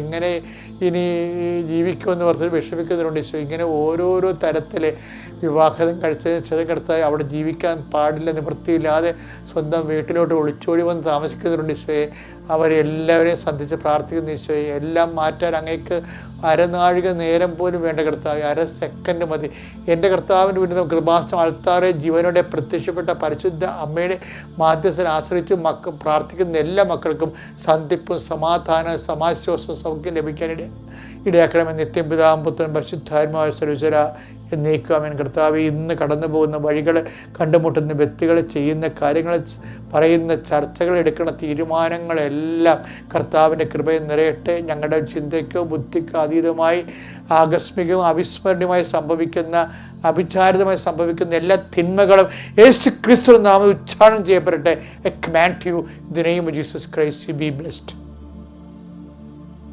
എങ്ങനെ ഇനി ജീവിക്കുമെന്ന് പറഞ്ഞ് വിഷമിക്കുന്നവരുണ്ട് ഈശോ. ഇങ്ങനെ ഓരോരോ തരത്തിൽ വിവാഹം കഴിച്ചതിന് കർത്താവേ അവിടെ ജീവിക്കാൻ പാടില്ല, നിവൃത്തിയില്ലാതെ സ്വന്തം വീട്ടിലോട്ട് ഒളിച്ചോടി വന്ന് താമസിക്കുന്നവരുണ്ട് ഈശോയെ. അവരെല്ലാവരെയും സന്ധിച്ച് പ്രാർത്ഥിക്കുന്ന ഈശോയെ. എല്ലാം മാറ്റാൻ അങ്ങേക്ക് അരനാഴിക നേരം പോലും വേണ്ട കർത്താവ്, അര സെക്കൻഡ് മതി. എൻ്റെ കർത്താവിൻ്റെ വിരുദ്ധം കൃപാസനം അൾത്താറെ ജീവനോടെ പ്രത്യക്ഷപ്പെട്ട പരിശുദ്ധ അമ്മയുടെ മാധ്യസ്ഥനെ ആശ്രയിച്ച് പ്രാർത്ഥിക്കുന്ന എല്ലാ മക്കൾക്കും സന്ധിപ്പും സമാധാനവും സമാശ്വാസവും സൗഖ്യം ലഭിക്കാനിട ഇടയാക്കണമെന്ന് നിത്യം പിതാവും പുത്രനും പരിശുദ്ധാത്മാവായ സർവ്വേശ്വര എന്നേക്കും ആമേൻ. കർത്താവേ, ഇന്ന് കടന്നു പോകുന്ന വഴികൾ, കണ്ടുമുട്ടുന്ന വ്യക്തികൾ, ചെയ്യുന്ന കാര്യങ്ങൾ, പറയുന്ന ചർച്ചകൾ, എടുക്കുന്ന തീരുമാനങ്ങളെല്ലാം കർത്താവിൻ്റെ കൃപയിൽ നിറയട്ടെ. ഞങ്ങളുടെ ചിന്തയ്ക്കോ ബുദ്ധിക്കോ അതീതമായി ആകസ്മികവും അവിസ്മരണീയമായി സംഭവിക്കുന്ന, അവിചാരിതമായി സംഭവിക്കുന്ന എല്ലാ തിന്മകളും യേശു ക്രിസ്തു നാമത്തിൽ ഉച്ചാരണം ചെയ്യപ്പെടട്ടെ. I command you in the name of Jesus Christ, you be blessed.